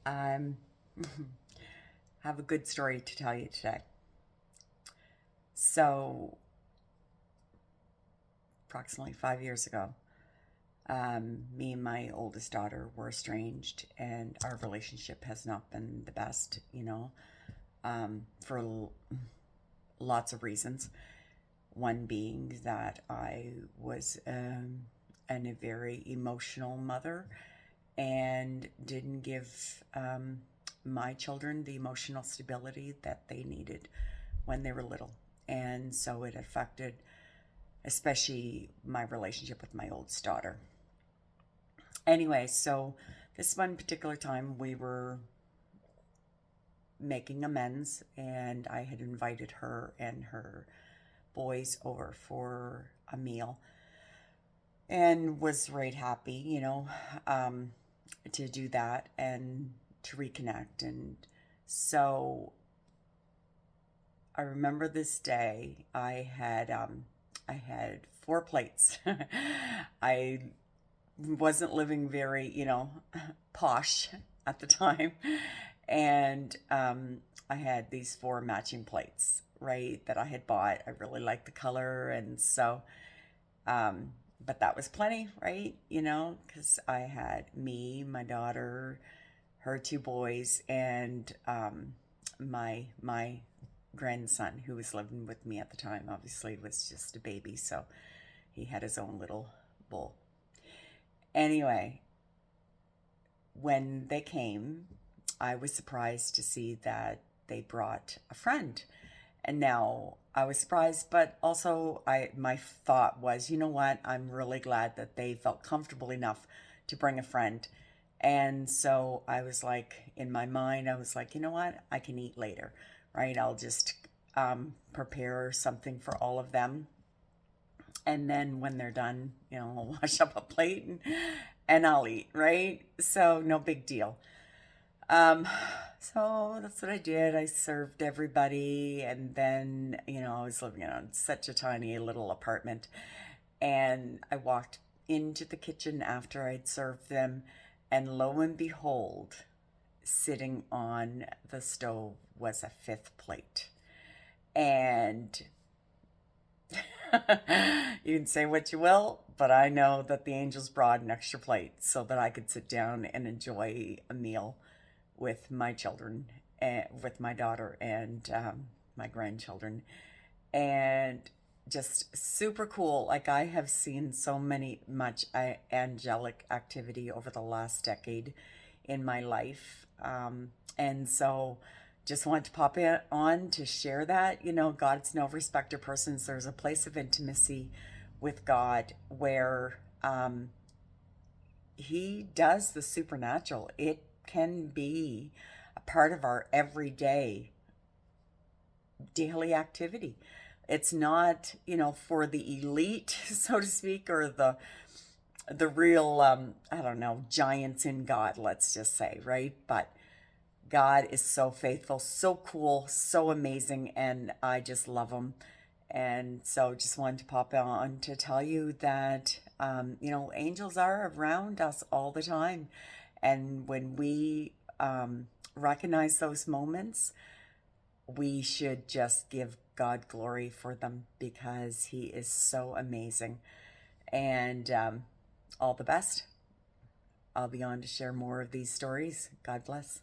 I'm have a good story to tell you today. So, approximately 5 years ago, me and my oldest daughter were estranged, and our relationship has not been the best, for lots of reasons. One being that I was a very emotional mother and didn't give my children the emotional stability that they needed when they were little. And so it affected, especially my relationship with my oldest daughter. Anyway, so this one particular time we were making amends, and I had invited her and her boys over for a meal and was right happy, um, to do that and to reconnect. And so I remember this day. I had four plates. I wasn't living very, posh at the time, and I had these four matching plates, right, that I had bought. I really liked the color, and so, but that was plenty, right? Because I had me, my daughter, her two boys, and my grandson who was living with me at the time. Obviously, was just a baby, so he had his own little bowl. Anyway, when they came, I was surprised to see that they brought a friend. And now I was surprised, but also my thought was, you know what? I'm really glad that they felt comfortable enough to bring a friend. And so I was like, in my mind, I was like, you know what? I can eat later, right? I'll just prepare something for all of them. And then when they're done, I'll wash up a plate and I'll eat, right? So no big deal. Um, so that's what I did. I served everybody, and then, I was living in such a tiny little apartment, and I walked into the kitchen after I'd served them, and lo and behold, sitting on the stove was a fifth plate. And you can say what you will, but I know that the angels brought an extra plate so that I could sit down and enjoy a meal with my children, with my daughter and my grandchildren, and just super cool. Like, I have seen so much angelic activity over the last decade in my life, and so just wanted to pop it on to share that. God's no respecter of persons. There's a place of intimacy with God where He does the supernatural. It can be a part of our everyday daily activity. It's not, for the elite, so to speak, or the real I don't know, giants in God, let's just say, right? But God is so faithful, so cool, so amazing, and I just love him. And so just wanted to pop on to tell you that, angels are around us all the time. And when we recognize those moments, we should just give God glory for them because he is so amazing. And all the best. I'll be on to share more of these stories. God bless.